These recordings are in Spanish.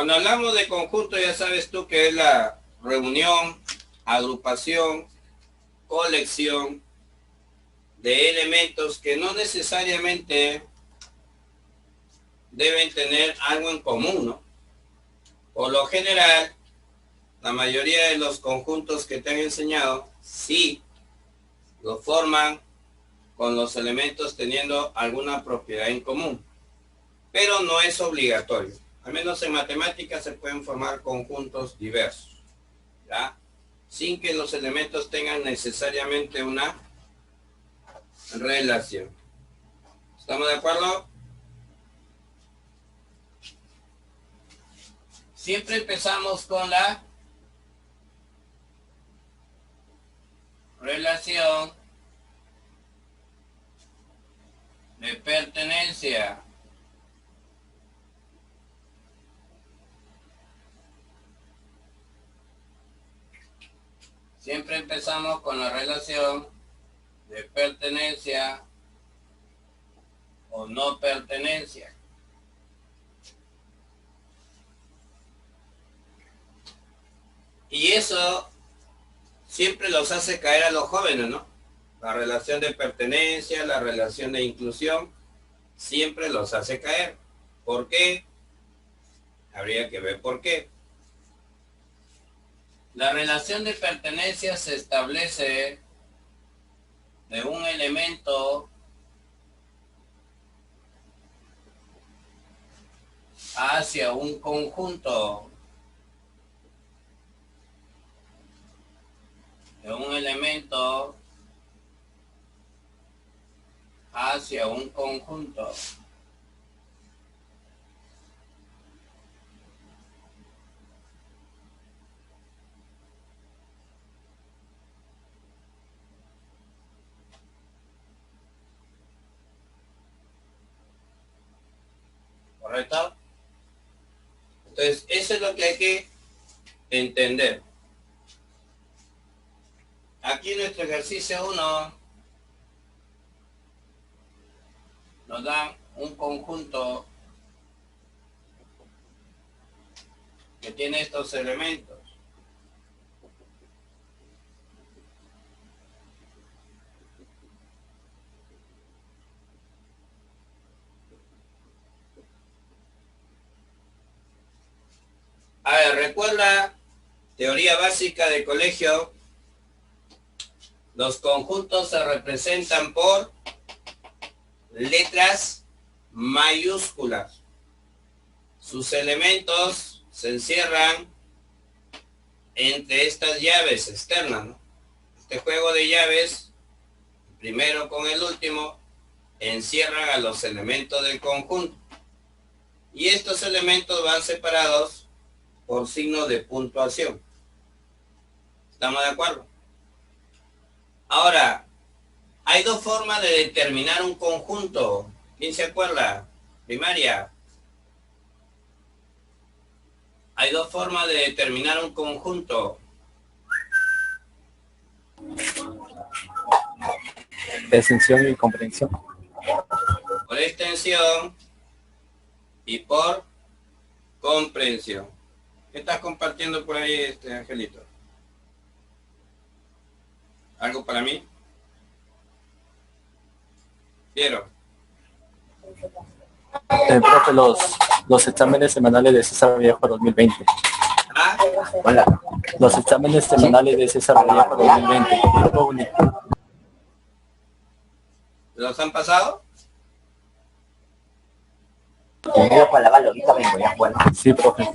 Cuando hablamos de conjunto, ya sabes tú que es la reunión, agrupación, colección de elementos que no necesariamente deben tener algo en común, ¿no? Por lo general, la mayoría de los conjuntos que te han enseñado, sí, lo forman con los elementos teniendo alguna propiedad en común, pero no es obligatorio. Al menos en matemáticas se pueden formar conjuntos diversos, ¿ya? Sin que los elementos tengan necesariamente una relación. ¿Estamos de acuerdo? Siempre empezamos con la relación de pertenencia. Siempre empezamos con la relación de pertenencia o no pertenencia. Y eso siempre los hace caer a los jóvenes, ¿no? La relación de pertenencia, la relación de inclusión, siempre los hace caer. ¿Por qué? Habría que ver por qué. La relación de pertenencia se establece de un elemento hacia un conjunto. De un elemento hacia un conjunto. ¿Correcto? Entonces, eso es lo que hay que entender. Aquí en nuestro ejercicio 1 nos dan un conjunto que tiene estos elementos. A ver, recuerda, teoría básica de colegio. Los conjuntos se representan por letras mayúsculas. Sus elementos se encierran entre estas llaves externas, ¿no? Este juego de llaves, primero con el último, encierran a los elementos del conjunto. Y estos elementos van separados por signo de puntuación. ¿Estamos de acuerdo? Ahora, hay dos formas de determinar un conjunto. ¿Quién se acuerda? Primaria. Hay dos formas de determinar un conjunto. Extensión y comprensión. Por extensión y por comprensión. ¿Qué estás compartiendo por ahí, Angelito? ¿Algo para mí? Piero. Profe, los exámenes semanales de César Vallejo 2020. ¿Ah? Hola. Los exámenes semanales de César Vallejo 2020. ¿Los han pasado? Yo para lavarlo, ahorita vengo, ya bueno. Sí, profe.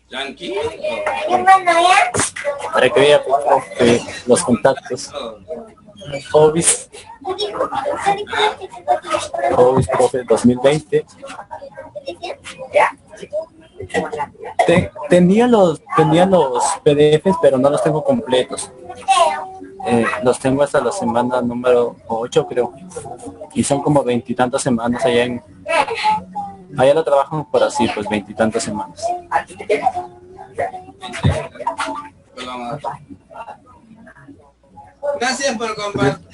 Tranquilo. Para que vea, profe, los contactos. Hobbies, profe, 2020. Tenía los PDFs, pero no los tengo completos. Los tengo hasta la semana número 8, creo. Y son como 20 y tantas semanas allá lo trabajan por así, pues 20 y tantas semanas. Gracias por compartir.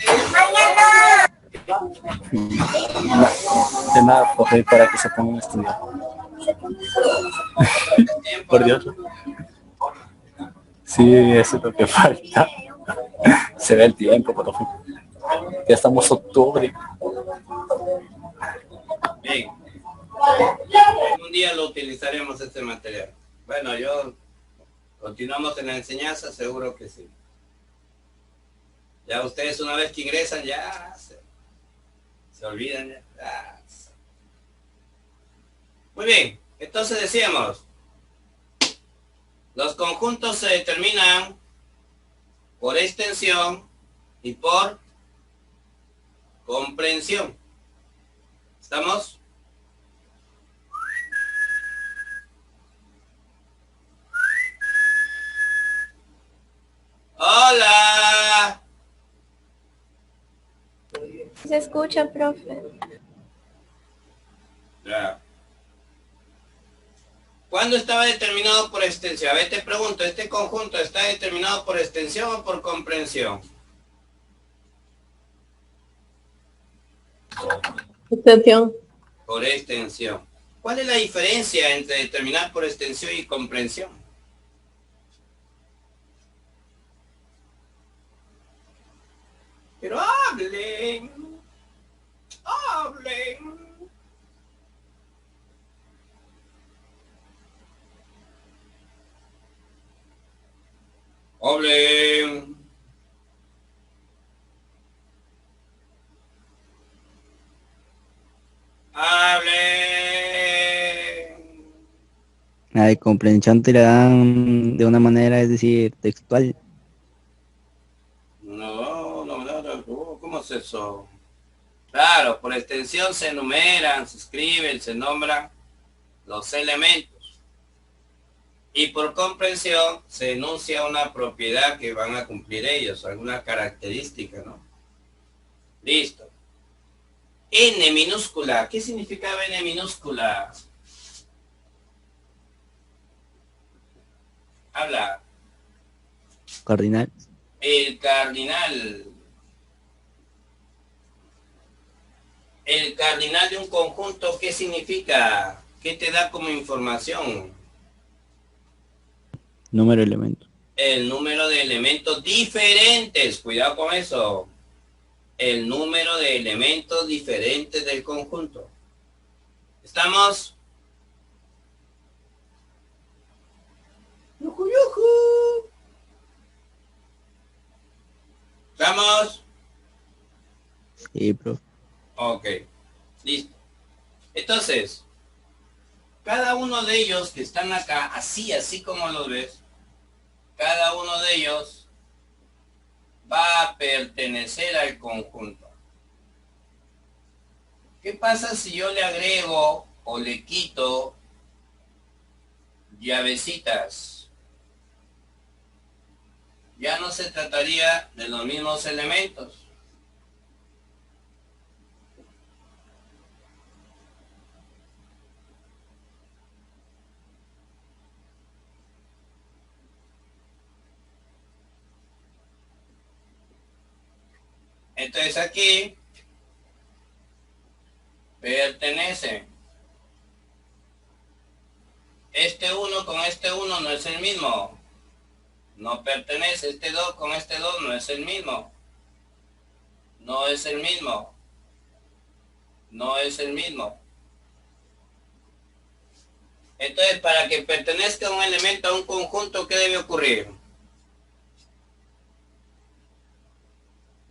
De nada, profe, para que se pongan a estudiar. Tiempo. Por Dios. Sí, eso es lo que falta. Se ve el tiempo, profe. Ya estamos octubre. Bien. Un día lo utilizaremos este material. Bueno, continuamos en la enseñanza, seguro que sí. Ya ustedes una vez que ingresan, ya se olvidan. Ya. Muy bien, entonces decíamos, los conjuntos se determinan por extensión y por comprensión. ¿Estamos? ¡Hola! Se escucha, profe. Ya. ¿Cuándo estaba determinado por extensión? A ver, te pregunto, ¿este conjunto está determinado por extensión o por comprensión? Extensión. Por extensión. ¿Cuál es la diferencia entre determinar por extensión y comprensión? Pero hablen. Hablen. Hablen. Hablen. La de comprensión te la dan de una manera, es decir, textual. No, ¿cómo es eso? Claro, por extensión se enumeran, se escriben, se nombran los elementos. Y por comprensión se enuncia una propiedad que van a cumplir ellos, alguna característica, ¿no? Listo. N minúscula. ¿Qué significaba N minúscula? Habla. Cardinal. El cardinal. El cardinal de un conjunto, ¿qué significa? ¿Qué te da como información? Número de elementos. El número de elementos diferentes. Cuidado con eso. El número de elementos diferentes del conjunto. ¿Estamos? ¡Yujú, yujú! ¿Estamos? Sí, profe. Ok. Listo. Entonces, cada uno de ellos que están acá, así como los ves, cada uno de ellos va a pertenecer al conjunto. ¿Qué pasa si yo le agrego o le quito llavecitas? Ya no se trataría de los mismos elementos. Entonces aquí pertenece. Este 1 con este 1 no es el mismo. No pertenece. Este 2 con este 2 no es el mismo. No es el mismo. No es el mismo. Entonces, para que pertenezca un elemento a un conjunto, ¿qué debe ocurrir?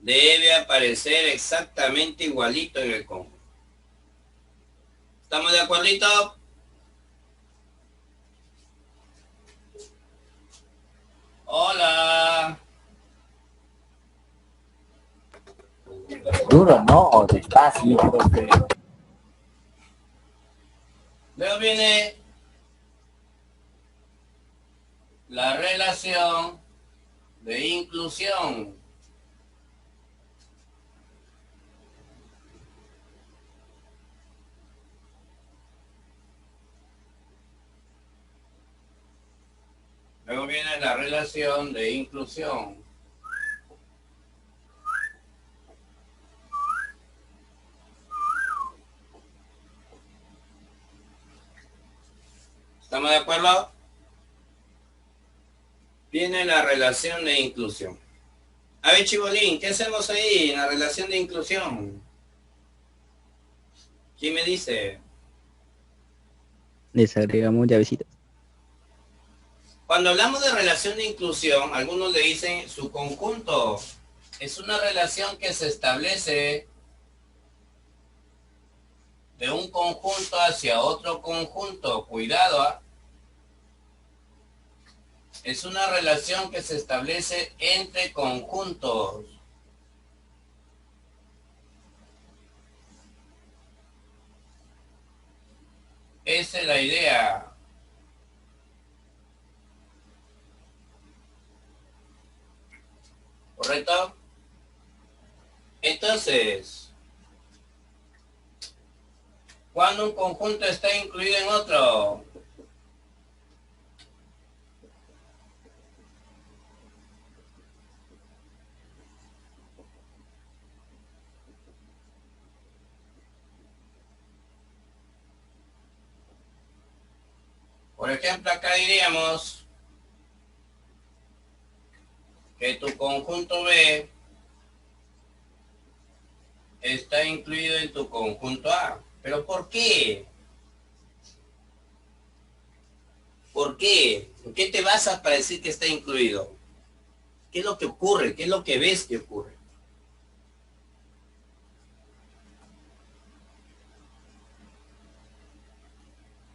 Debe aparecer exactamente igualito en el conjunto. ¿Estamos de acuerdo? Hola. Duro, no, despacio, profe. Luego viene la relación de inclusión. Luego viene la relación de inclusión. ¿Estamos de acuerdo? Viene la relación de inclusión. A ver, Chibolín, ¿qué hacemos ahí en la relación de inclusión? ¿Quién me dice? Desagregamos llavecitas. Cuando hablamos de relación de inclusión, algunos le dicen su conjunto. Es una relación que se establece de un conjunto hacia otro conjunto. Cuidado, ¿ah? Es una relación que se establece entre conjuntos. Esa es la idea. ¿Correcto? Entonces, cuando un conjunto está incluido en otro, por ejemplo, acá diríamos que tu conjunto B está incluido en tu conjunto A. ¿Pero por qué? ¿Por qué? ¿En qué te basas para decir que está incluido? ¿Qué es lo que ocurre? ¿Qué es lo que ves que ocurre?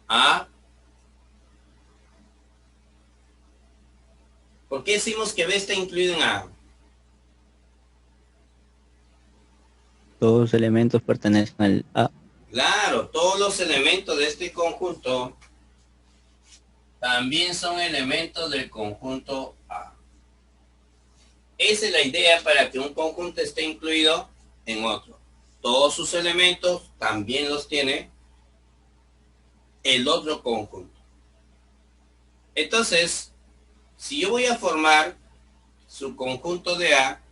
¿Ah? ¿Por qué decimos que B está incluido en A? Todos los elementos pertenecen al A. Claro, todos los elementos de este conjunto también son elementos del conjunto A. Esa es la idea para que un conjunto esté incluido en otro. Todos sus elementos también los tiene el otro conjunto. Entonces, si yo voy a formar su conjunto de A,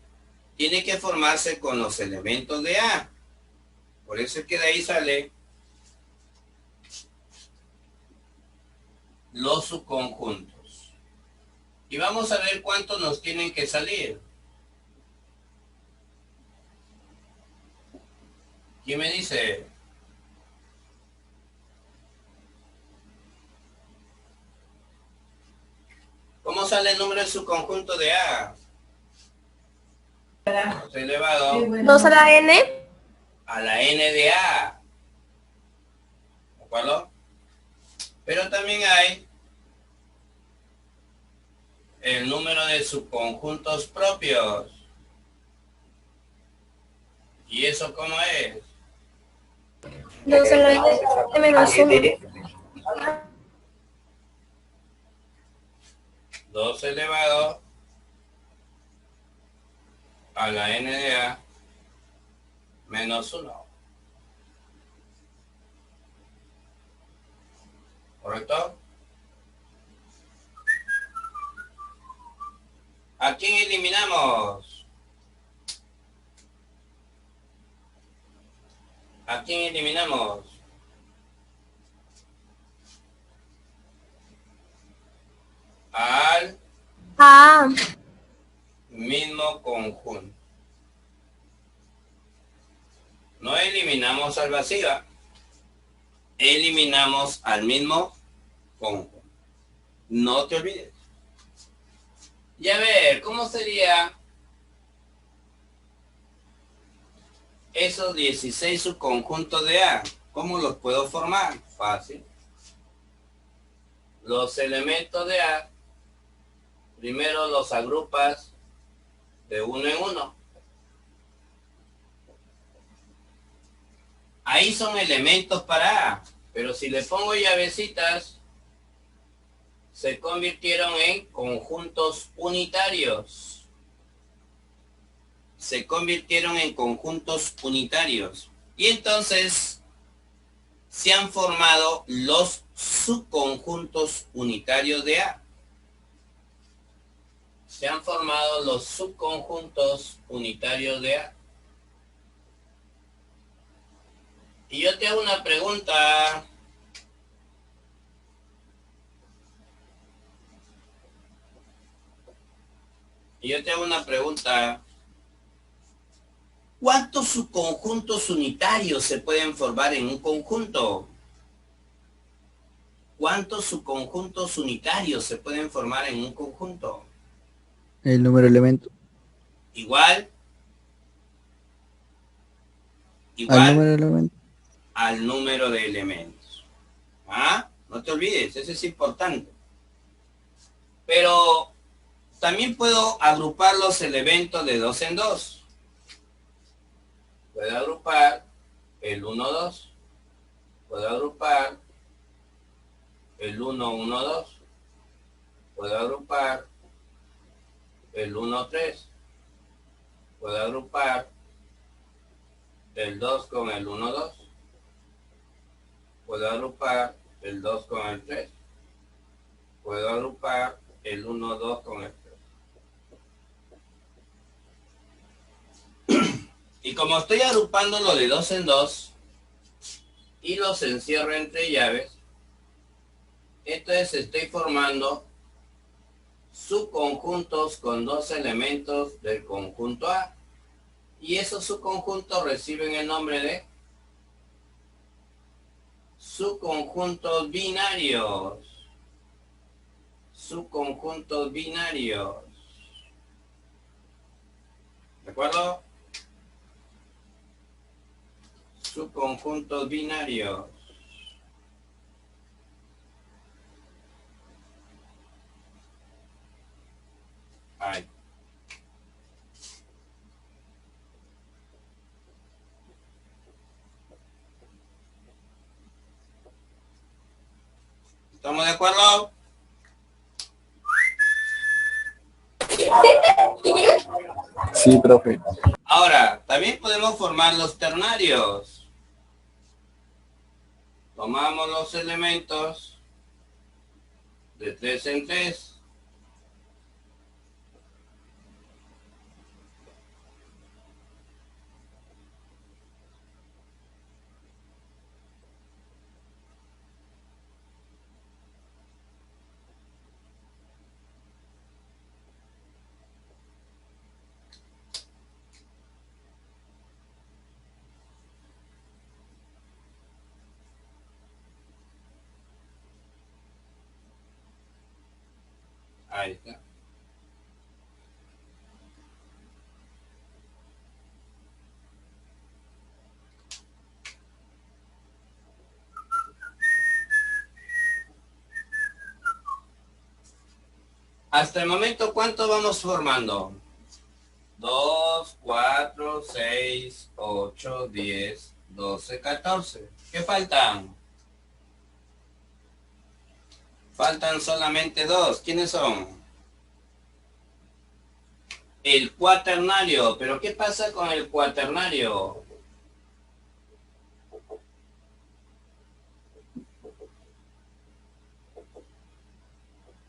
tiene que formarse con los elementos de A. Por eso es que de ahí sale los subconjuntos. Y vamos a ver cuántos nos tienen que salir. ¿Quién me dice? ¿Cómo sale el número de subconjunto de A? Elevado 2 a la n. a la n de A. ¿De acuerdo? Pero también hay el número de subconjuntos propios. ¿Y eso cómo es? 2 a la n menos 1. 2 elevado a la n de A menos 1. ¿Correcto? ¿A quién eliminamos? ¿A quién eliminamos? Al Ah, mismo conjunto. No eliminamos al vacío. Eliminamos al mismo conjunto. No te olvides. Y a ver, ¿cómo sería esos 16 subconjuntos de A? ¿Cómo los puedo formar? Fácil. Los elementos de A, primero los agrupas de uno en uno. Ahí son elementos para A, pero si le pongo llavecitas, se convirtieron en conjuntos unitarios. Se convirtieron en conjuntos unitarios. Y entonces se han formado los subconjuntos unitarios de A. Se han formado los subconjuntos unitarios de A. Y yo te hago una pregunta. Y yo te hago una pregunta. ¿Cuántos subconjuntos unitarios se pueden formar en un conjunto? ¿Cuántos subconjuntos unitarios se pueden formar en un conjunto? El número de elementos. Igual, Al igual número de elementos. al número de elementos. ¿Ah? No te olvides, eso es importante. Pero también puedo agrupar los elementos de 2 en 2. Puedo agrupar el 1, 2. Puedo agrupar el 1, 1, 2. Puedo agrupar el 1, 3. Puedo agrupar el 2 con el 1, 2. Puedo agrupar el 2 con el 3. Puedo agrupar el 1, 2 con el 3. Y como estoy agrupando lo de 2 en 2 y los encierro entre llaves, entonces estoy formando subconjuntos con 2 elementos del conjunto A. Y esos subconjuntos reciben el nombre de subconjuntos binarios. Subconjuntos binarios. ¿De acuerdo? Subconjuntos binarios. Ahí. ¿Estamos de acuerdo? Sí, profe. Ahora, también podemos formar los ternarios. Tomamos los elementos de 3 en 3. Ahí está. Hasta el momento, ¿cuánto vamos formando? 2, 4, 6, 8, 10, 12, 14. ¿Qué faltan? Faltan solamente 2. ¿Quiénes son? El cuaternario. ¿Pero qué pasa con el cuaternario?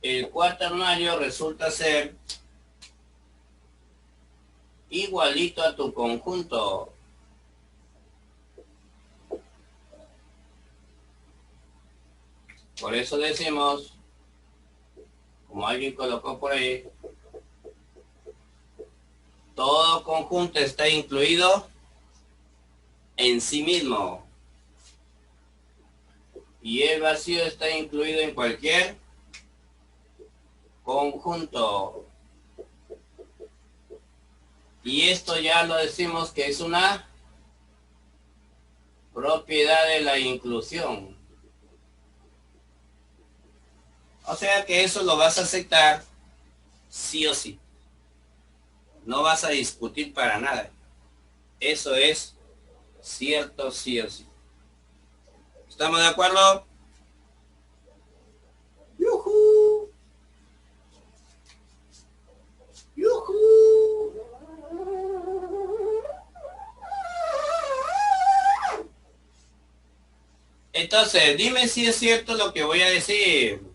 El cuaternario resulta ser igualito a tu conjunto. Por eso decimos, como alguien colocó por ahí, todo conjunto está incluido en sí mismo. Y el vacío está incluido en cualquier conjunto. Y esto ya lo decimos que es una propiedad de la inclusión. O sea que eso lo vas a aceptar sí o sí. No vas a discutir para nada. Eso es cierto sí o sí. ¿Estamos de acuerdo? ¡Yujú! ¡Yujú! Entonces, dime si es cierto lo que voy a decir.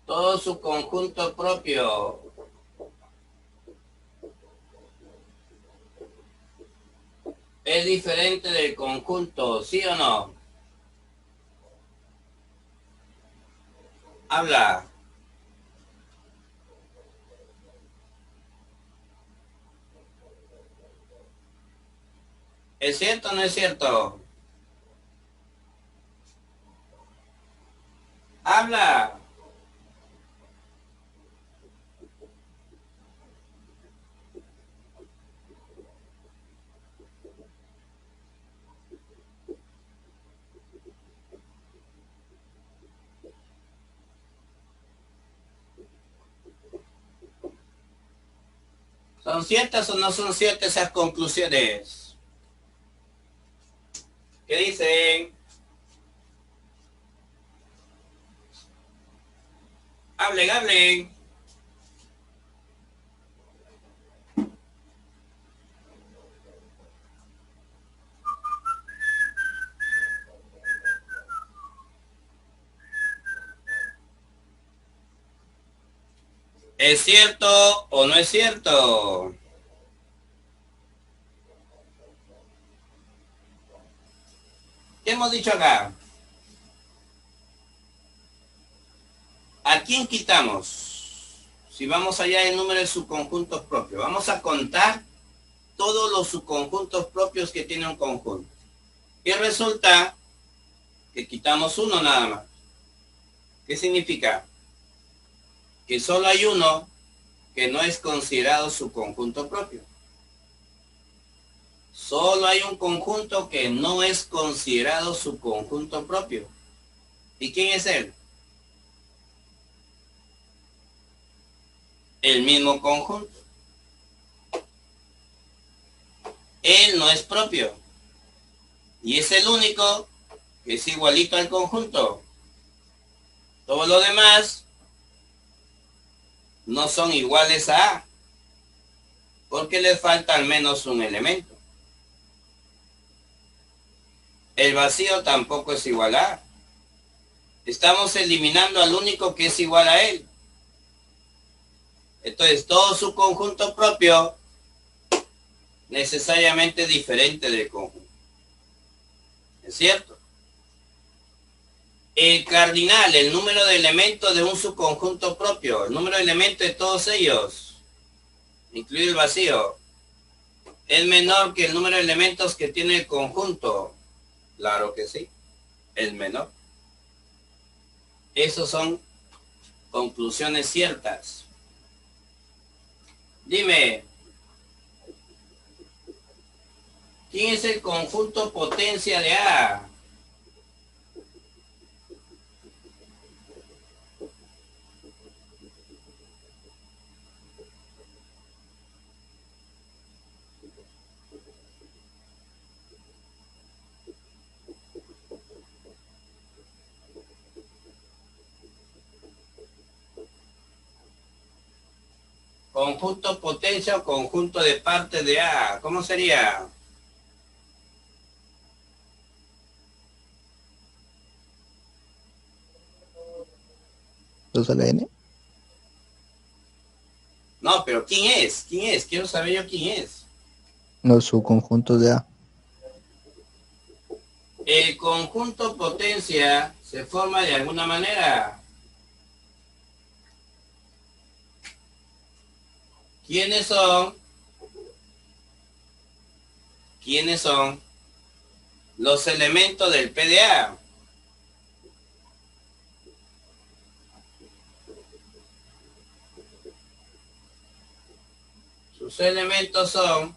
Todo su conjunto propio. es diferente del conjunto, ¿sí o no? Habla. ¿Es cierto o no es cierto? Habla. ¿Son ciertas o no son ciertas esas conclusiones? ¿Qué dicen? Hablen, hablen. ¿Es cierto o no es cierto? ¿Qué hemos dicho acá? ¿A quién quitamos? Si vamos allá del número de subconjuntos propios. Vamos a contar todos los subconjuntos propios que tiene un conjunto. Y resulta que quitamos uno nada más. ¿Qué significa? Que solo hay uno que no es considerado subconjunto propio. Solo hay un conjunto que no es considerado subconjunto propio. ¿Y quién es él? El mismo conjunto. Él no es propio. Y es el único que es igualito al conjunto. Todos los demás no son iguales a A, porque les falta al menos un elemento. El vacío tampoco es igual a A. Estamos eliminando al único que es igual a él. Entonces, todo su conjunto propio necesariamente diferente del conjunto. ¿Es cierto? El cardinal, el número de elementos de un subconjunto propio, el número de elementos de todos ellos, incluido el vacío, es menor que el número de elementos que tiene el conjunto. Claro que sí, es menor. Esos son conclusiones ciertas. Dime, ¿quién es el conjunto potencia de A? Conjunto potencia o conjunto de partes de A. ¿Cómo sería? ¿2 a la n? No, pero ¿quién es? ¿Quién es? Quiero saber yo quién es. Los subconjuntos de A. El conjunto potencia se forma de alguna manera. ¿Quiénes son? ¿Quiénes son los elementos del PDA? Sus elementos son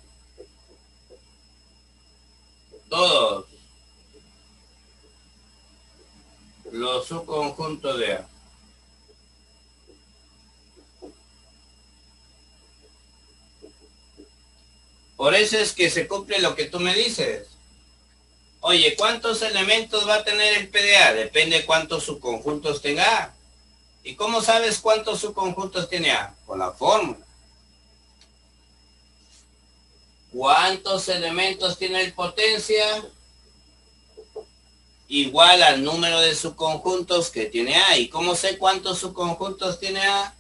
todos los subconjuntos de A. Por eso es que se cumple lo que tú me dices. Oye, ¿cuántos elementos va a tener el PDA? Depende de cuántos subconjuntos tenga A. ¿Y cómo sabes cuántos subconjuntos tiene A? Con la fórmula. ¿Cuántos elementos tiene el potencia? Igual al número de subconjuntos que tiene A. ¿Y cómo sé cuántos subconjuntos tiene A?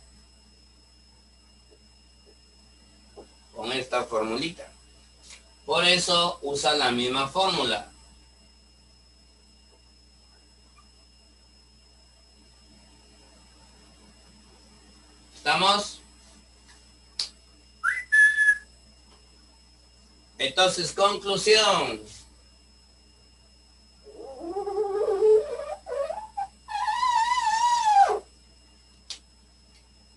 Con esta formulita. Por eso usan la misma fórmula. ¿Estamos? Entonces, conclusión.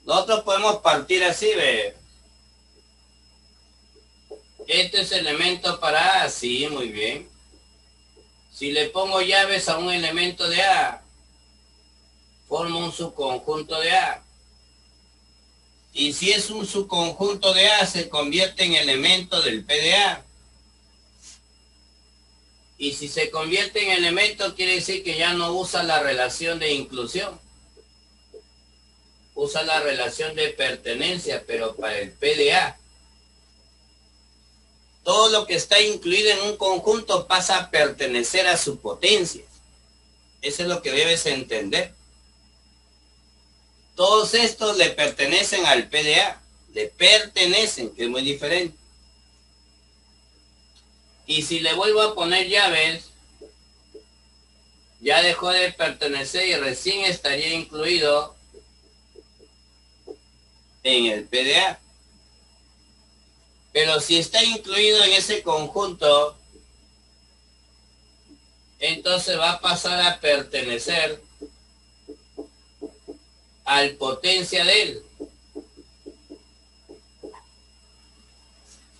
Nosotros podemos partir así, ve. Este es elemento para A, sí, muy bien. Si le pongo llaves a un elemento de A, formo un subconjunto de A. Y si es un subconjunto de A, se convierte en elemento del PDA. Y si se convierte en elemento, quiere decir que ya no usa la relación de inclusión. Usa la relación de pertenencia, pero para el PDA. Todo lo que está incluido en un conjunto pasa a pertenecer a su potencia. Eso es lo que debes entender. Todos estos le pertenecen al PDA. Le pertenecen, que es muy diferente. Y si le vuelvo a poner llaves, ya dejó de pertenecer y recién estaría incluido en el PDA. Pero si está incluido en ese conjunto, entonces va a pasar a pertenecer al potencia de él.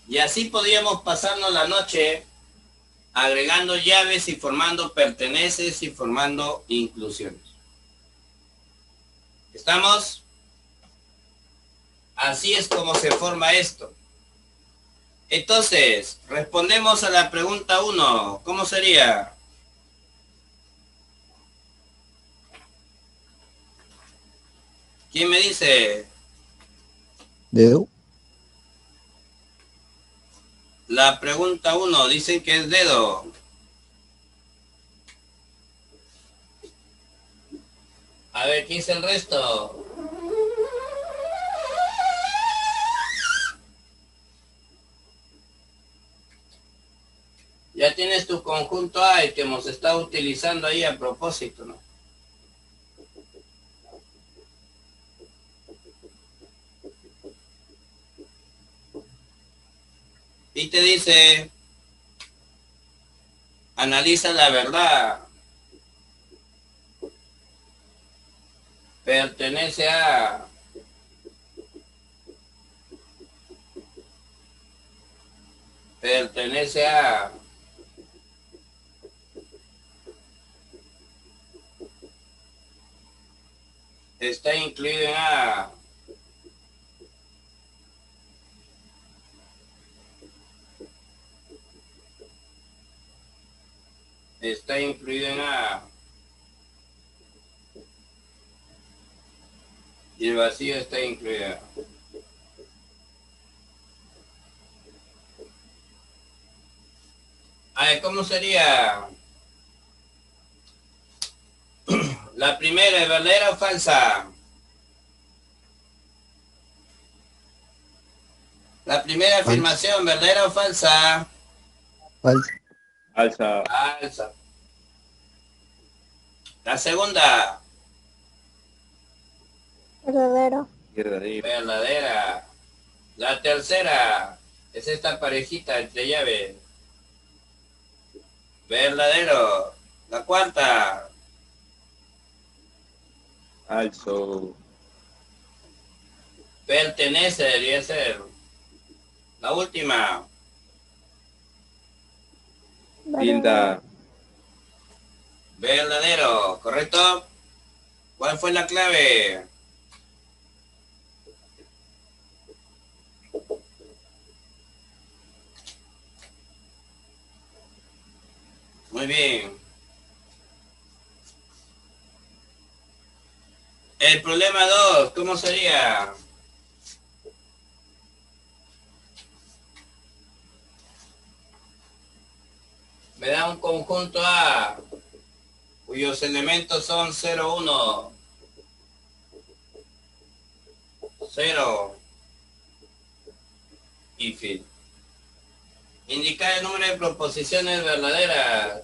Y así podríamos pasarnos la noche agregando llaves y formando perteneces y formando inclusiones. ¿Estamos? Así es como se forma esto. Entonces, respondemos a la pregunta 1. ¿Cómo sería? ¿Quién me dice? Dedo. La pregunta 1, dicen que es dedo. A ver, ¿qué dice el resto? Ya tienes tu conjunto A, el que hemos estado utilizando ahí a propósito, ¿no? Y te dice, analiza la verdad. Pertenece a... Pertenece a... Está incluido en A. Está incluido en A. Y el vacío está incluido. A ver, ¿cómo sería? La primera, ¿es verdadera o falsa? La primera afirmación, ¿verdadera o falsa? Falso. Alza. Falsa. La segunda, Verdadero. Verdadero. verdadera. La tercera, es esta parejita entre llaves. Verdadero. La cuarta, Falso. pertenece, debería ser. La última, Tilda. verdadero, ¿correcto? ¿Cuál fue la clave? Muy bien. El problema 2, ¿cómo sería? Me da un conjunto A cuyos elementos son 0, 1, 0 y fin. Indicar el número de proposiciones verdaderas.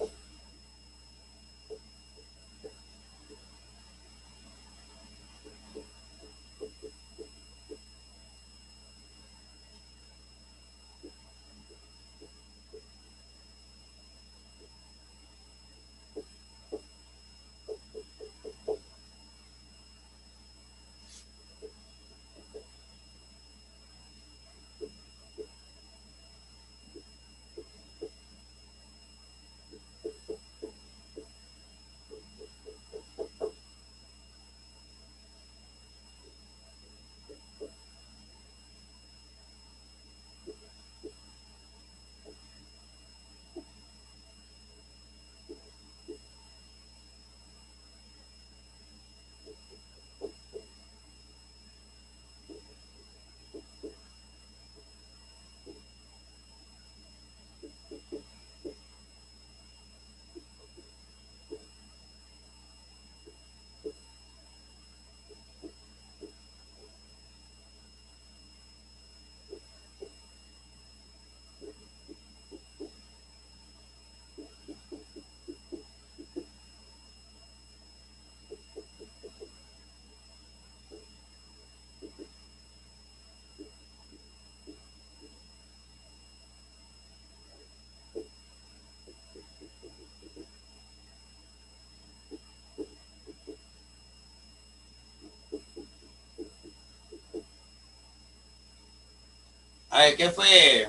A ver, ¿qué fue?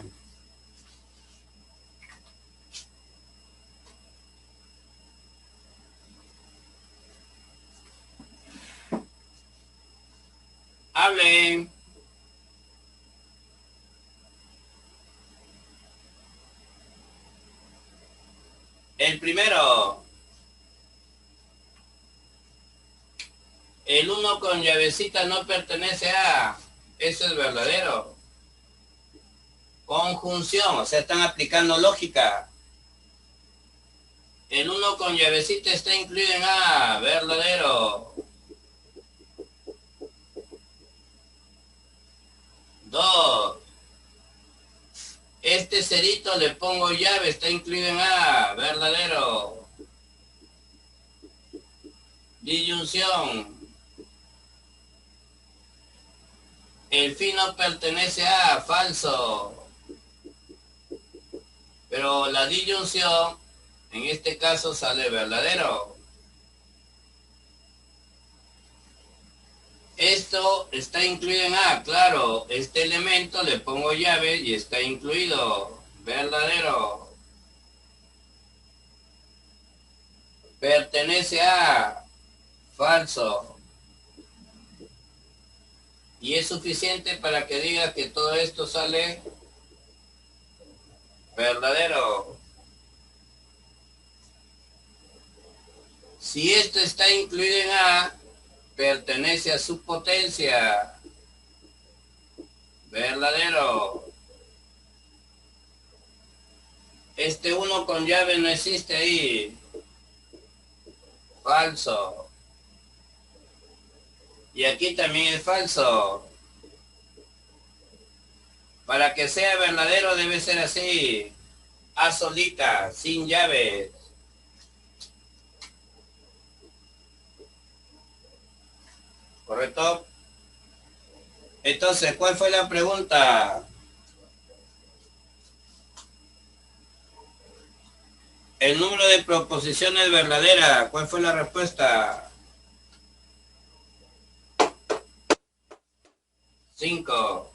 Hablen. El primero. El uno con llavecita no pertenece a... Eso es verdadero. Conjunción, o sea, están aplicando lógica. El uno con llavecita está incluido en A, verdadero. 2. Este cerito le pongo llave, está incluido en A, verdadero. Disyunción. El fin no pertenece a, falso. Pero la disyunción, en este caso, sale verdadero. Esto está incluido en A, claro. Este elemento le pongo llave y está incluido. Verdadero. Pertenece a, falso. Y es suficiente para que diga que todo esto sale verdadero. Si esto está incluido en A, pertenece a su potencia. Verdadero. Este 1 con llave no existe ahí. Falso. Y aquí también es falso. Para que sea verdadero debe ser así. A solita, sin llaves. ¿Correcto? Entonces, ¿cuál fue la pregunta? El número de proposiciones verdaderas. ¿Cuál fue la respuesta? 5.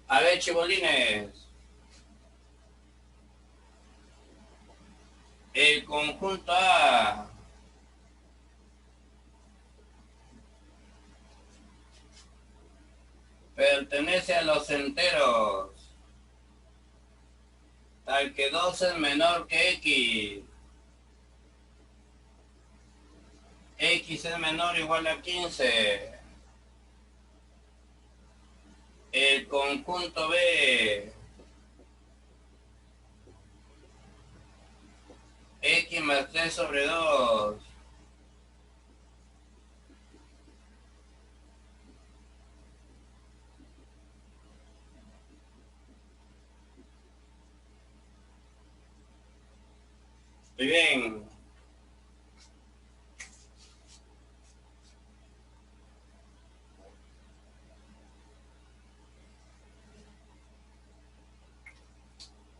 A ver, chibolines. El conjunto A pertenece a los enteros, tal que 2 es menor que X. X es menor o igual a 15. El conjunto B, X x más 3 sobre 2. Muy bien.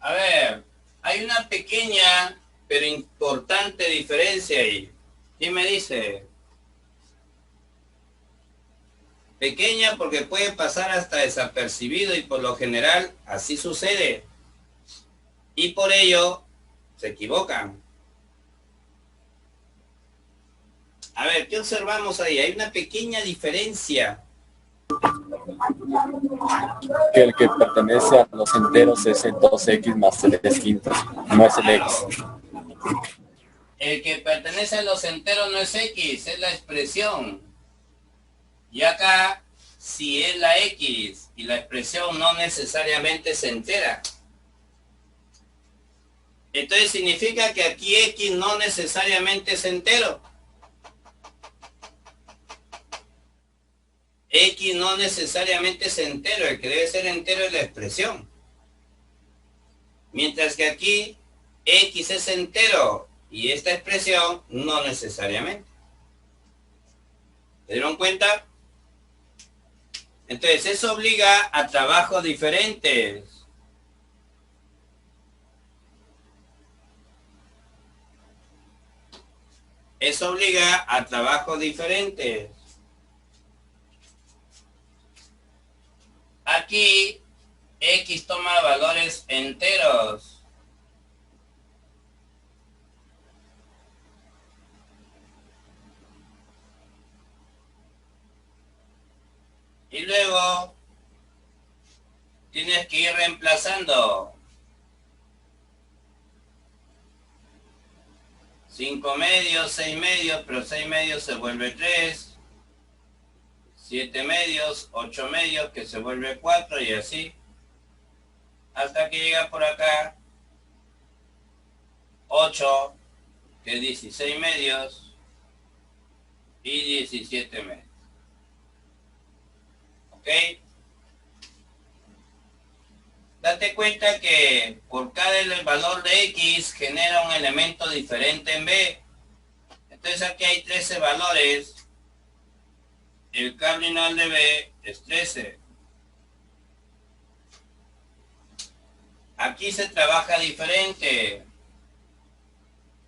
A ver, hay una pequeña pero importante diferencia ahí. ¿Quién me dice? Pequeña porque puede pasar hasta desapercibido y por lo general así sucede. Y por ello se equivocan. A ver, ¿qué observamos ahí? Hay una pequeña diferencia. Que el que pertenece a los enteros es el 2x más 3 quintos, no es el x. El que pertenece a los enteros no es x, es la expresión. Y acá, si es la x y la expresión no necesariamente se entera, entonces significa que aquí x no necesariamente es entero. X no necesariamente es entero, el que debe ser entero es la expresión. Mientras que aquí X es entero y esta expresión no necesariamente. ¿Se dieron cuenta? Entonces eso obliga a trabajos diferentes. Eso obliga a trabajos diferentes. Aquí X toma valores enteros. Y luego tienes que ir reemplazando 5 medios, 6 medios, pero 6 medios se vuelve 3. 7 medios, 8 medios, que se vuelve 4 y así. Hasta que llega por acá 8, que es 16 medios, y 17 medios. ¿Ok? Date cuenta que por cada valor de X genera un elemento diferente en B. Entonces aquí hay 13 valores. El cardinal de B es 13. Aquí se trabaja diferente.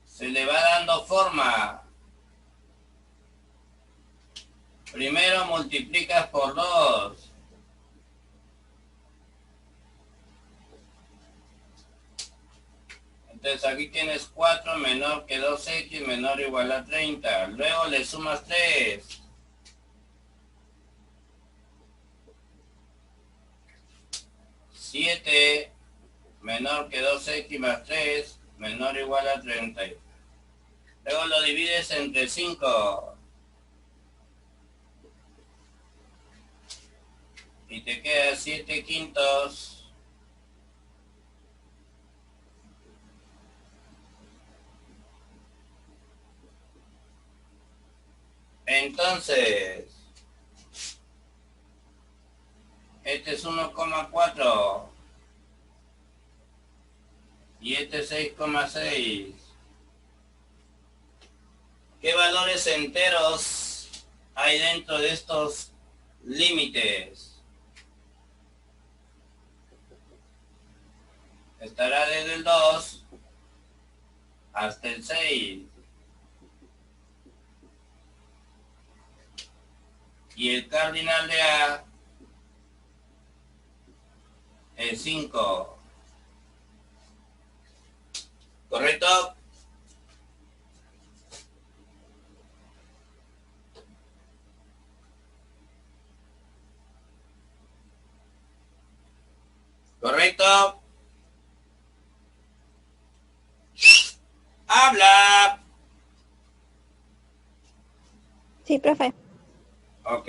Se le va dando forma. Primero multiplicas por 2. Entonces aquí tienes 4 menor que 2x menor o igual a 30. Luego le sumas 3. 7 menor que 2x más 3 menor o igual a 30. Luego lo divides entre 5. Y te queda 7 quintos. Entonces, este es 1,4 y este es 6,6. ¿Qué valores enteros hay dentro de estos límites? Estará desde el 2 hasta el 6. Y el cardinal de A es 5. ¿Correcto? ¿Correcto? ¡Habla! Sí, profe. Ok.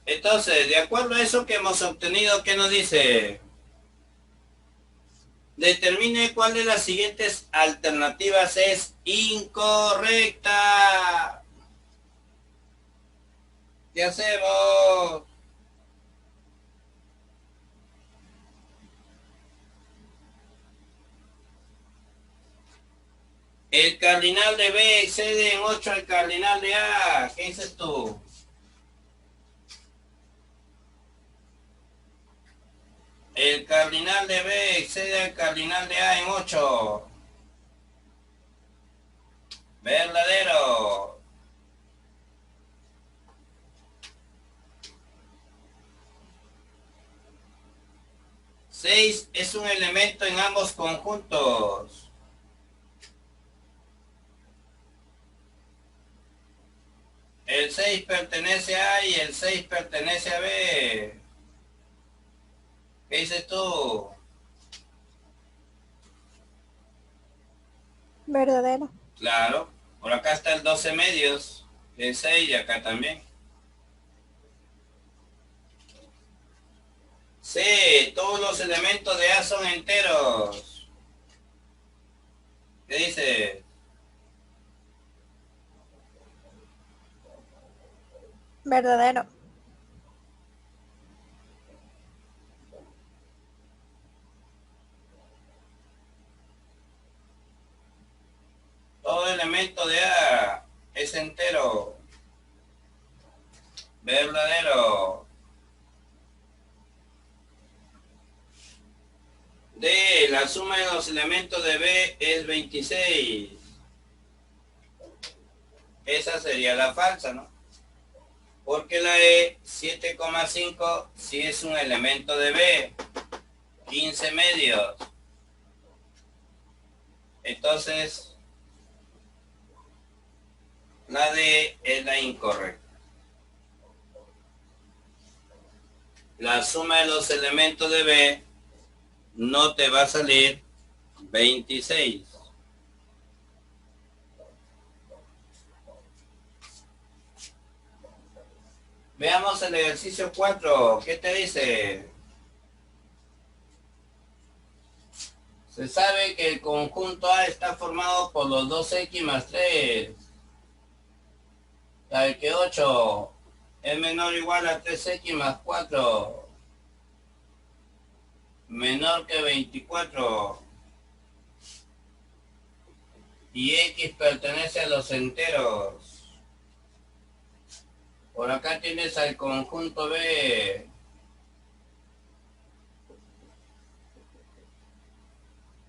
Entonces, de acuerdo a eso que hemos obtenido, ¿qué nos dice? Determine cuál de las siguientes alternativas es incorrecta. ¿Qué hacemos? El cardinal de B excede en 8 al cardinal de A. ¿Qué dices tú? El cardinal de B excede al cardinal de A en 8. Verdadero. Seis es un elemento en ambos conjuntos. El 6 pertenece a A y el 6 pertenece a B. ¿Qué dices tú? Verdadero. Claro. Por acá está el 12 medios. El 6 y acá también. C. Todos los elementos de A son enteros. ¿Qué dice? Verdadero. Todo elemento de A es entero. Verdadero. D. La suma de los elementos de B es 26. Esa sería la falsa, ¿no? Porque la E, 7,5, sí es un elemento de B. 15 medios. Entonces, la D es la incorrecta. La suma de los elementos de B no te va a salir 26. Veamos el ejercicio 4. ¿Qué te dice? Se sabe que el conjunto A está formado por los 2x más 3. Tal que 8 es menor o igual a 3x más 4. Menor que 24. Y x pertenece a los enteros. Por acá tienes al conjunto B.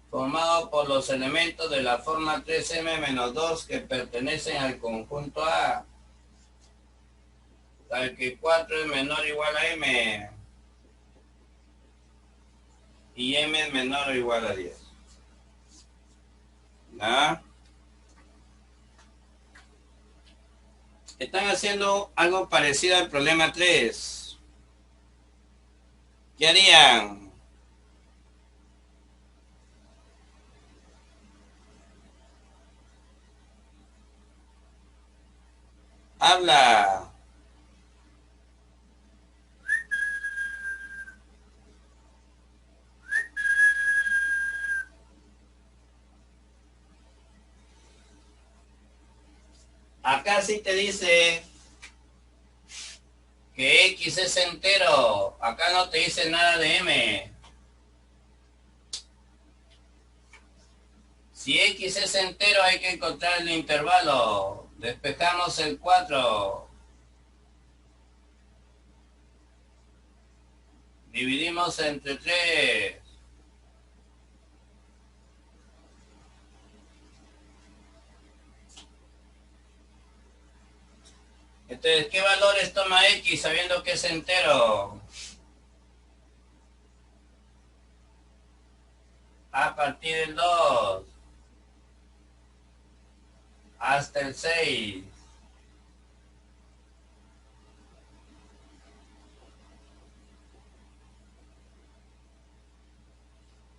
Formado por los elementos de la forma 3m-2 que pertenecen al conjunto A. Tal que 4 es menor o igual a m. Y m es menor o igual a 10. ¿Ah? Están haciendo algo parecido al problema 3. ¿Qué harían? Habla. Acá sí te dice que X es entero. Acá no te dice nada de M. Si X es entero hay que encontrar el intervalo. Despejamos el 4. Dividimos entre 3. Entonces, ¿qué valores toma X sabiendo que es entero? A partir del 2 hasta el 6.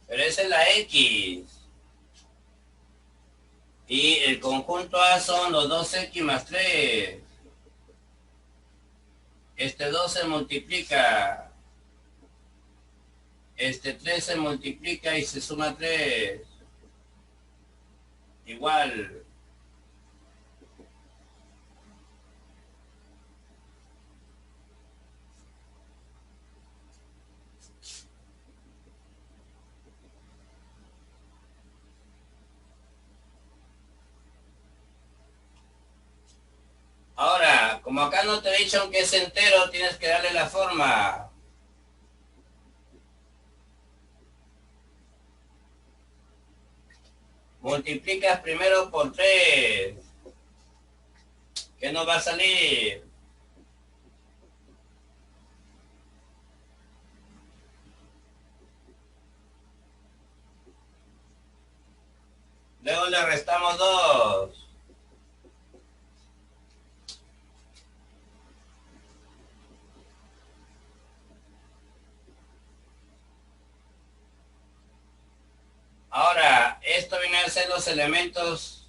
Pero esa es la X. Y el conjunto A son los 2x más 3. Este 2 se multiplica. 3 se multiplica y se suma 3. Igual. Ahora, como acá no te he dicho que es entero, tienes que darle la forma. Multiplicas primero por 3. ¿Qué nos va a salir? Luego le restamos 2. Ahora, esto viene a ser los elementos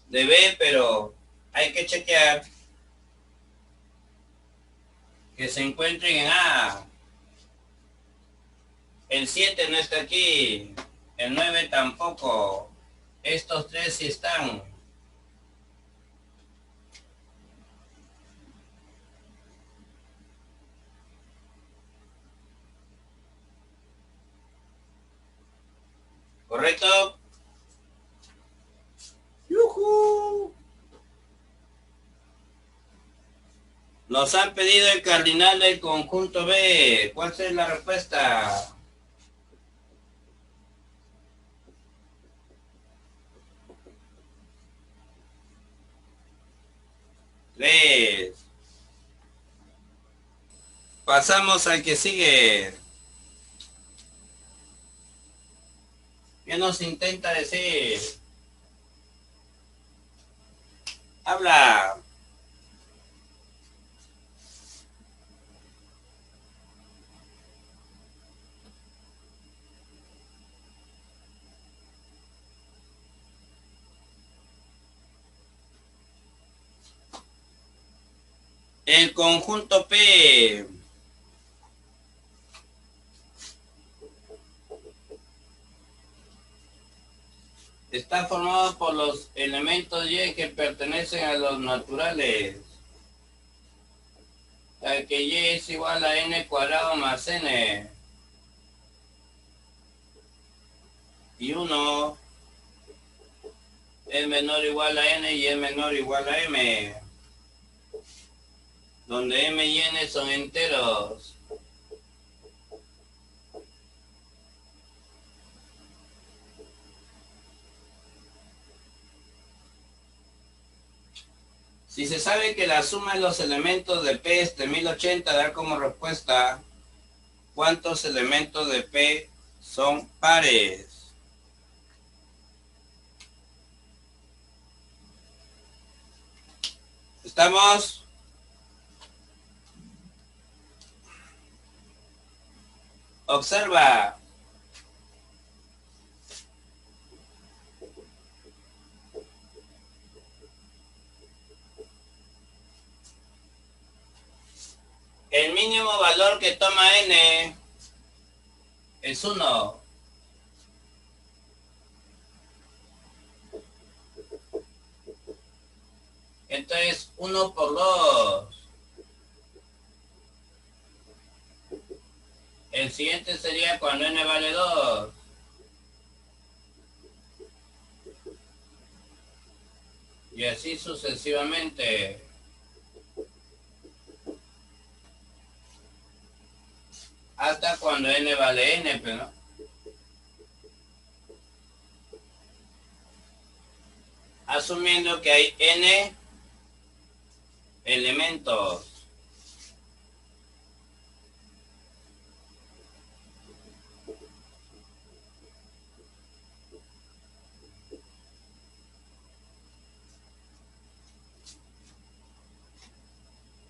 de B, pero hay que chequear que se encuentren en A. El 7 no está aquí, el 9 tampoco. Estos 3 sí están. ¿Correcto? ¡Yujú! Nos han pedido el cardinal del conjunto B. ¿Cuál es la respuesta? Tres. Pasamos al que sigue. ¿Qué nos intenta decir? Habla. El conjunto P está formado por los elementos Y que pertenecen a los naturales. Ya que Y es igual a N cuadrado más N. Y 1 es menor o igual a N y es menor o igual a M. Donde M y N son enteros. Si se sabe que la suma de los elementos de P es de 1080, da como respuesta cuántos elementos de P son pares. ¿Estamos? Observa. El mínimo valor que toma N es 1. Entonces 1 por 2. El siguiente sería cuando N vale 2. Y así sucesivamente. Hasta cuando N vale N, pero ¿no? Asumiendo que hay N elementos.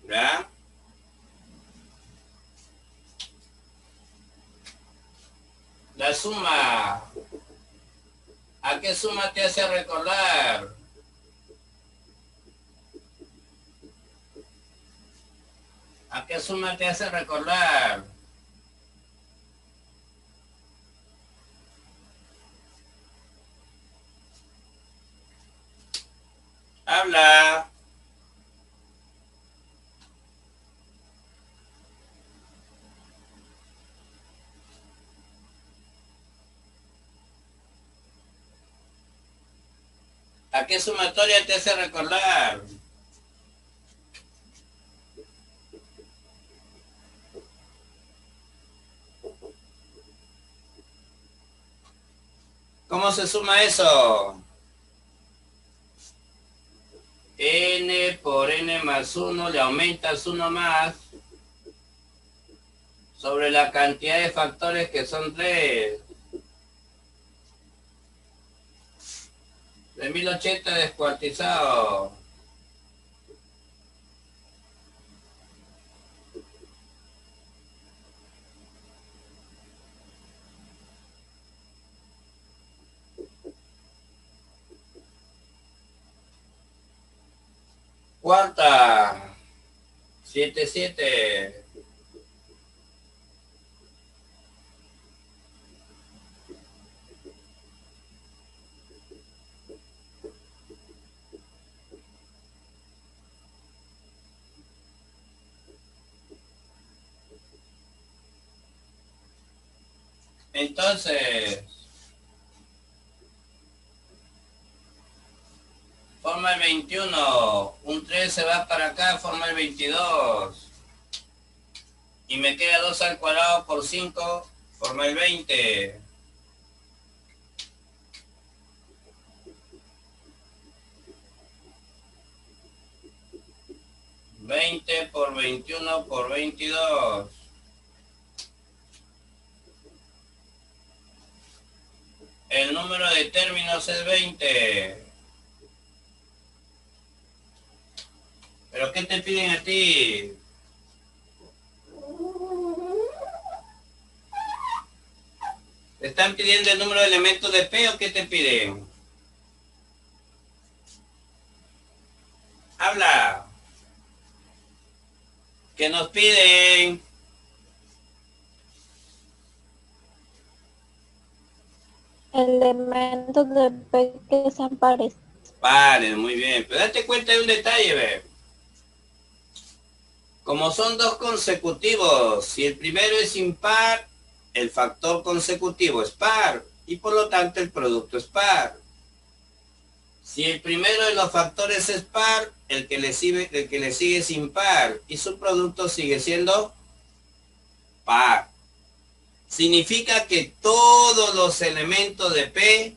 ¿Verdad? La suma. ¿A qué suma te hace recordar? ¿A qué suma te hace recordar? Habla. ¿A qué sumatoria te hace recordar? ¿Cómo se suma eso? N por N más 1 le aumentas 1 más sobre la cantidad de factores que son 3. De 1080 descuartizado. Cuarta. 7. Entonces, forma el 21. Un 3 se va para acá, forma el 22. Y me queda 2 al cuadrado por 5, forma el 20. ¿20 por 21 por 22? El número de términos es 20. ¿Pero qué te piden a ti? ¿Te están pidiendo el número de elementos de P o qué te piden? Habla. ¿Qué nos piden? Elementos de P que sean pares. Pares, muy bien. Pero date cuenta de un detalle, ve. Como son dos consecutivos, si el primero es impar, el factor consecutivo es par y por lo tanto el producto es par. Si el primero de los factores es par, el que le sigue es impar y su producto sigue siendo par. Significa que todos los elementos de P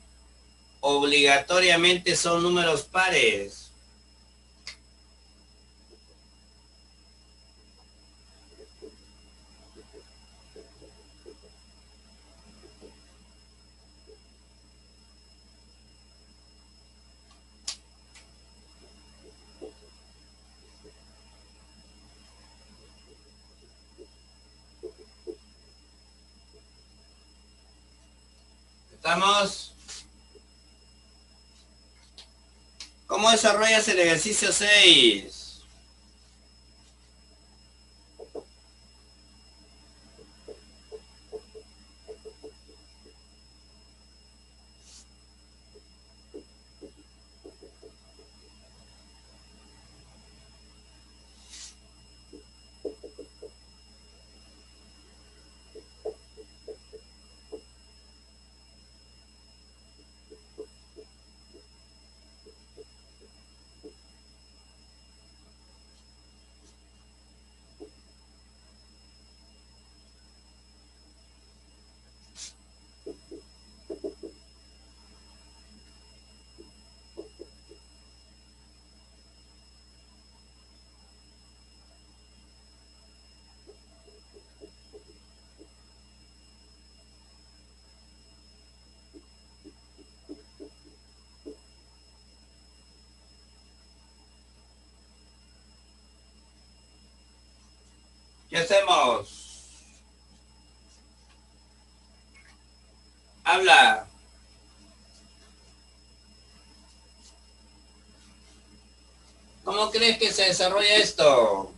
obligatoriamente son números pares. ¿Estamos? ¿Cómo desarrollas el ejercicio 6? ¿Qué hacemos? Habla. ¿Cómo crees que se desarrolla esto?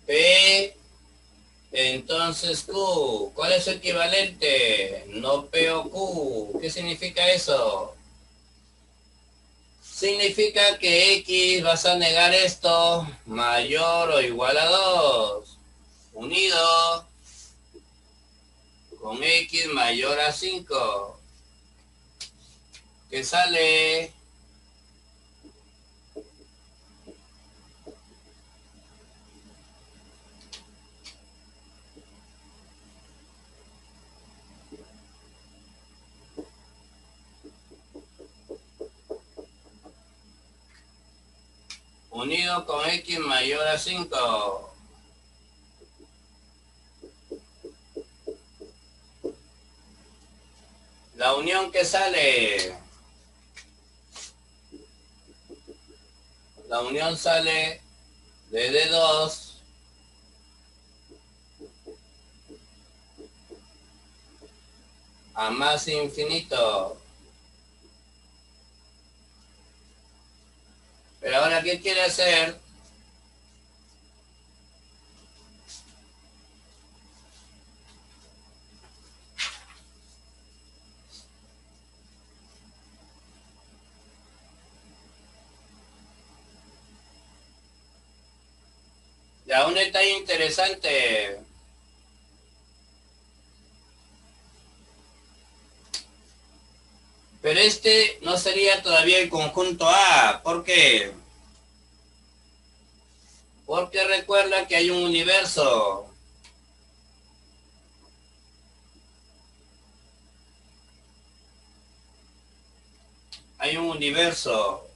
P, entonces Q. ¿Cuál es su equivalente? No P o Q. ¿Qué significa eso? Significa que X vas a negar esto mayor o igual a 2, unido con X mayor a 5, que sale unido con X mayor a 5. La unión que sale, la unión sale de D2 a más infinito. Pero ahora, ¿qué quiere hacer? Ya, un detalle interesante. Pero este no sería todavía el conjunto A. ¿Por qué? Porque recuerda que hay un universo. Hay un universo.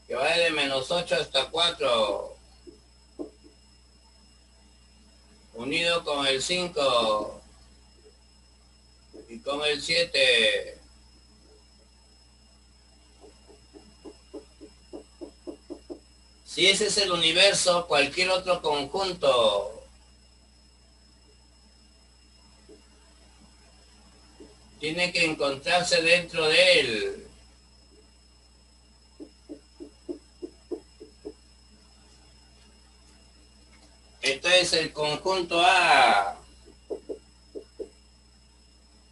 Que va de -8 hasta 4. Unido con el 5. Y con el 7. Si ese es el universo, cualquier otro conjunto tiene que encontrarse dentro de él. Entonces el conjunto A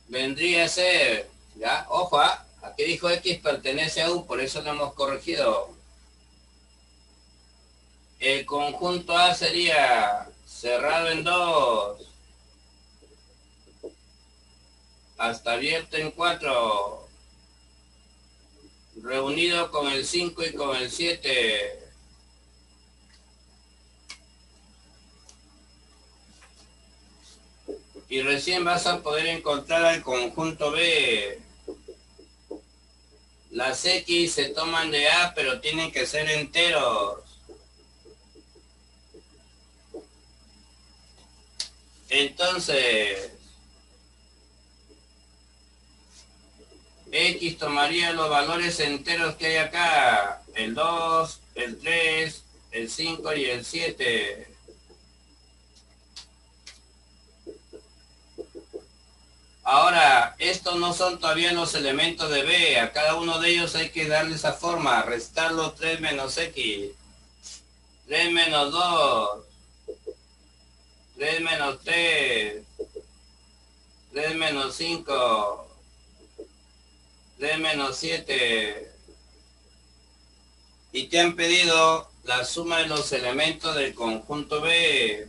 vendría a ser, ya, ojo, aquí dijo X pertenece a U, por eso lo hemos corregido. El conjunto A sería cerrado en 2 hasta abierto en 4, reunido con el 5 y con el 7. Y recién vas a poder encontrar al conjunto B. Las X se toman de A, pero tienen que ser enteros. Entonces, X tomaría los valores enteros que hay acá. El 2, el 3, el 5 y el 7. Ahora, estos no son todavía los elementos de B. A cada uno de ellos hay que darle esa forma. Restarlo 3 menos X. 3 menos 2. 3 menos 3. 3 menos 5. 3 menos 7. Y te han pedido la suma de los elementos del conjunto B.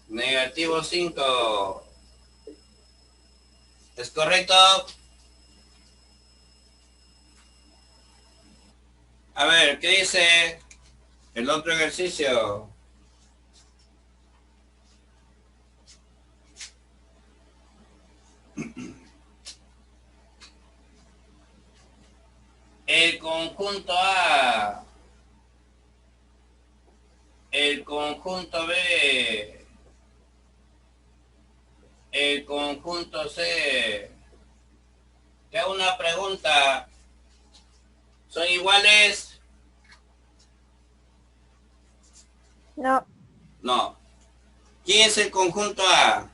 Negativo 5. ¿Es correcto? A ver, ¿qué dice el otro ejercicio? El conjunto A, el conjunto B, el conjunto C. Te hago una pregunta. ¿Son iguales? No. No. ¿Quién es el conjunto A?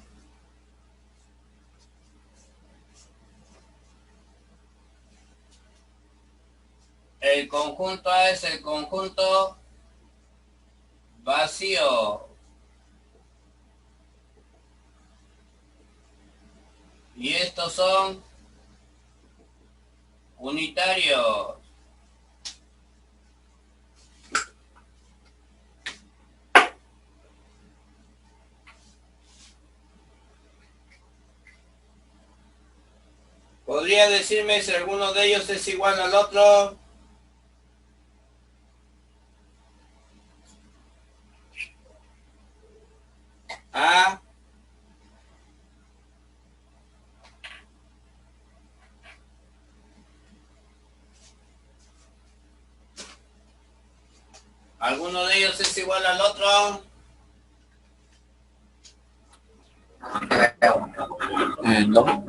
El conjunto A es el conjunto vacío. Y estos son unitarios. ¿Podría decirme si alguno de ellos es igual al otro? A. ¿Alguno de ellos es igual al otro? No,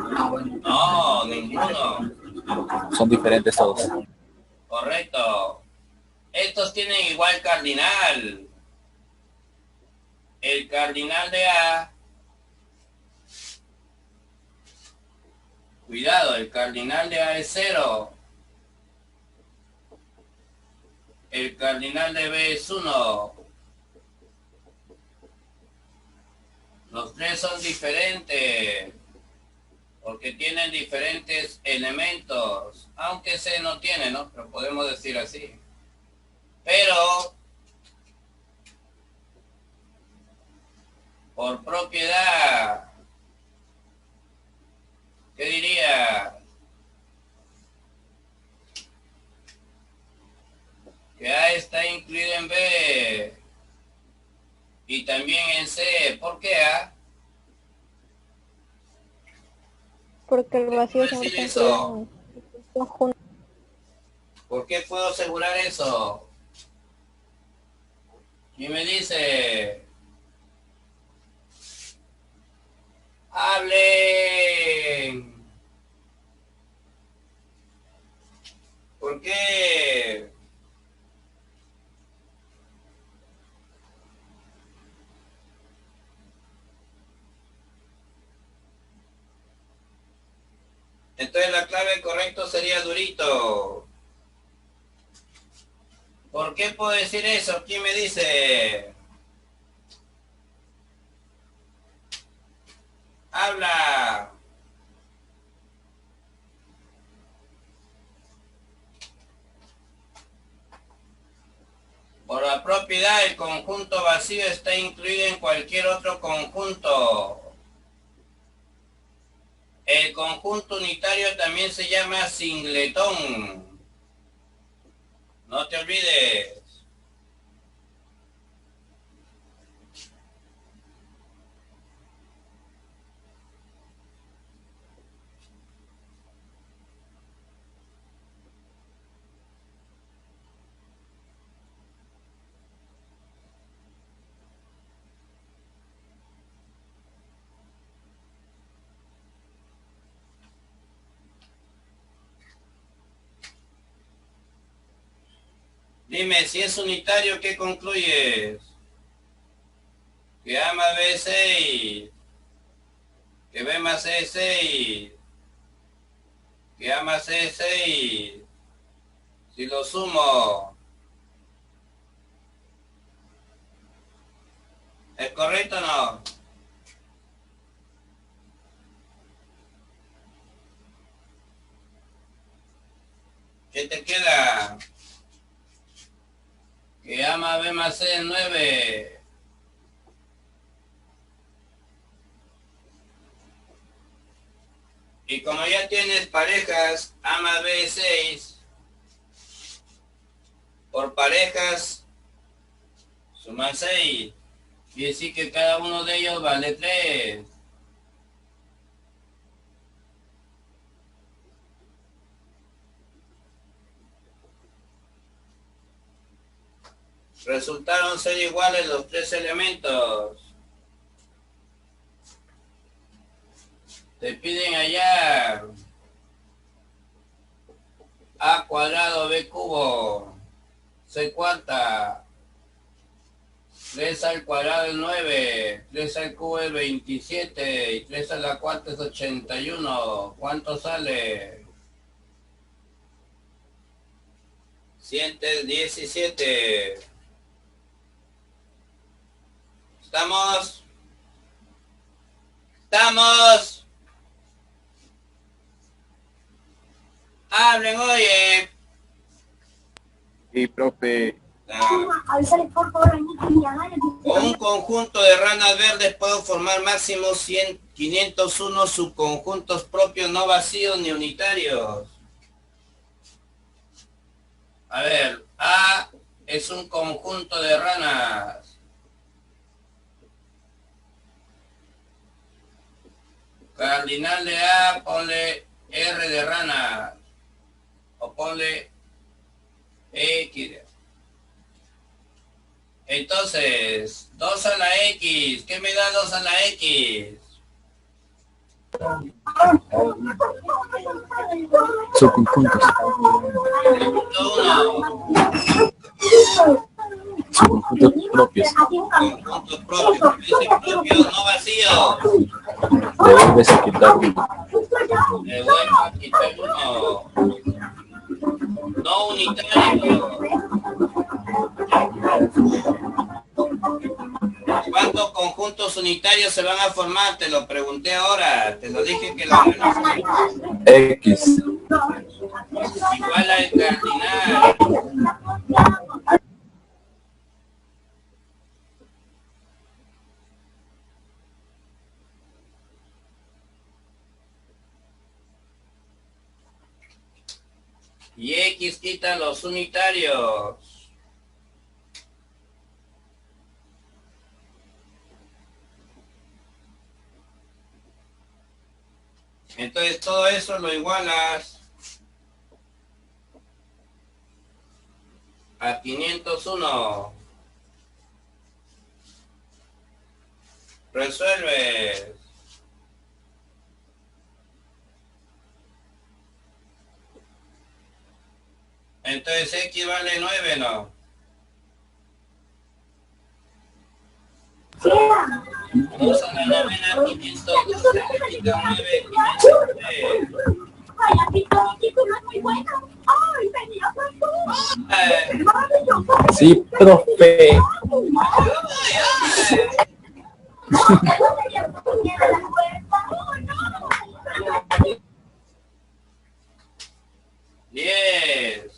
No, ninguno. son diferentes todos. Correcto. Estos tienen igual cardinal. El cardinal de A. Cuidado, el cardinal de A es 0. El cardinal de B es 1. Los tres son diferentes. Porque tienen diferentes elementos. Aunque C no tiene, ¿no? Pero podemos decir así. Pero por propiedad, ¿qué diría? Que A está incluido en B y también en C. ¿Por qué A? Porque el vacío ¿Puedo siempre decir está eso? incluido en el conjunto. ¿Por qué puedo asegurar eso? Y me dice, hablen. ¿Por qué? Entonces la clave correcta sería durito. ¿Por qué puedo decir eso? ¿Quién me dice? Habla. Por la propiedad, el conjunto vacío está incluido en cualquier otro conjunto. El conjunto unitario también se llama singletón. No te olvides. Dime, si es unitario, ¿qué concluyes? Que A más B es 6. Que B más C es 6. Que A más C es 6. Si lo sumo, ¿es correcto o no? ¿Qué te queda? Que A más B más C es 9. Y como ya tienes parejas, A más B es 6, por parejas suman 6. Quiere decir que cada uno de ellos vale 3. Resultaron ser iguales los tres elementos. Te piden hallar A cuadrado B cubo C cuarta 3 al cuadrado es 9, 3 al cubo es 27 y 3 a la cuarta es 81. ¿Cuánto sale? 117. ¿Estamos? ¿Estamos? Hablen, oye. Sí, profe. Avísale por favor a Con un conjunto de ranas verdes puedo formar máximo 501 subconjuntos propios no vacíos ni unitarios. A ver, A es un conjunto de ranas. Cardinal de A, ponle R de rana. O ponle X. Entonces, 2 a la X. ¿Qué me da 2 a la X? Subconjuntos. Punto 1. Subconjuntos propios. Conjuntos propios. Dice propios, no vacíos. Debes quitar uno. Le vuelvo a quitar uno. No unitario. ¿Cuántos conjuntos unitarios se van a formar? Te lo pregunté ahora. Te lo dije que la X. igual al cardinal. Y X quita los unitarios. Entonces todo eso lo igualas a 501. Resuelves. Entonces X vale 9, ¿no? Vamos a la novena 512, quita 9, 503. Sí, profe. 10.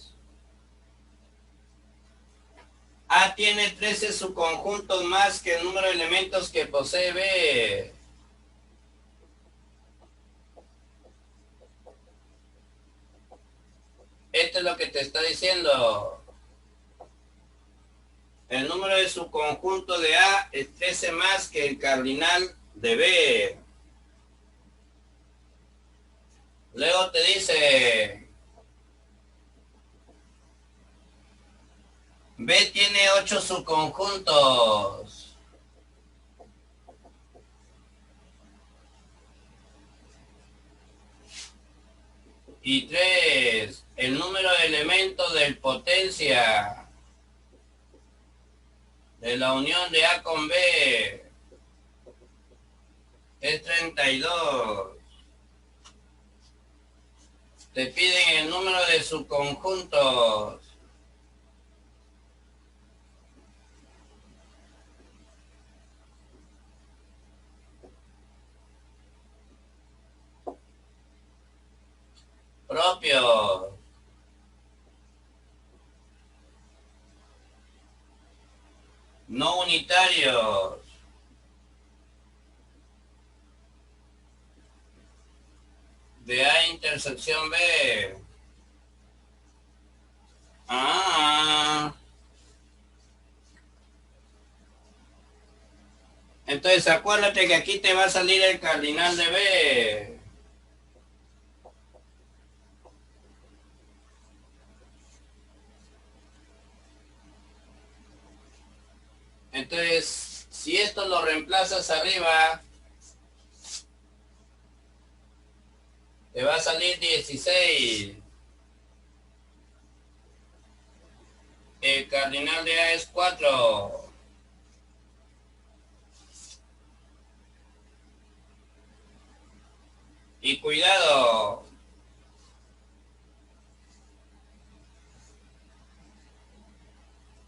A tiene 13 subconjuntos más que el número de elementos que posee B. Esto es lo que te está diciendo. El número de subconjunto de A es 13 más que el cardinal de B. Luego te dice... B tiene 8 subconjuntos. Y 3. El número de elementos del potencia de la unión de A con B es 32. Te piden el número de subconjuntos. Propios. No unitarios. De A intersección B. Entonces acuérdate que aquí te va a salir el cardinal de B. Entonces, si esto lo reemplazas arriba, te va a salir 16. El cardinal de A es 4. Y cuidado,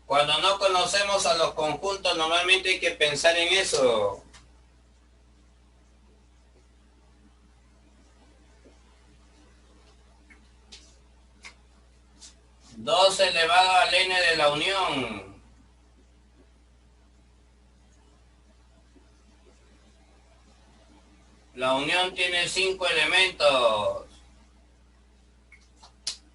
cuando no conocemos a los conjuntos, normalmente hay que pensar en eso. Dos elevado al n de la unión. La unión tiene 5 elementos.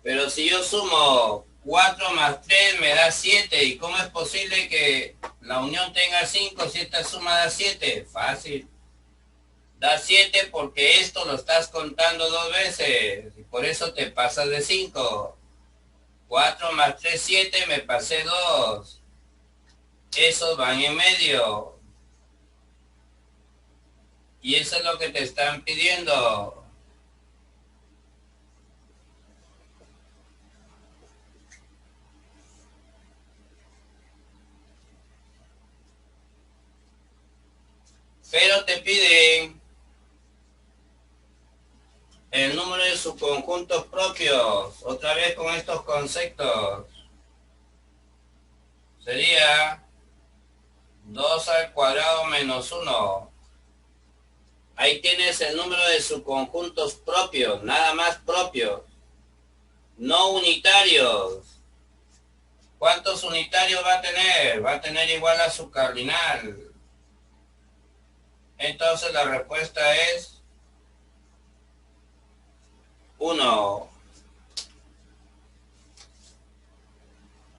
Pero si yo sumo 4 más 3 me da 7. ¿Y cómo es posible que la unión tenga 5 si esta suma da 7? Fácil. Da 7 porque esto lo estás contando 2 veces. Y por eso te pasas de 5. 4 más 3, 7, me pasé 2. Esos van en medio. Y eso es lo que te están pidiendo. Pero te piden el número de subconjuntos propios. Otra vez con estos conceptos. Sería 2 al cuadrado menos 1. Ahí tienes el número de subconjuntos propios, nada más propios. No unitarios. ¿Cuántos unitarios va a tener? Va a tener igual a su cardinal. Entonces la respuesta es 1.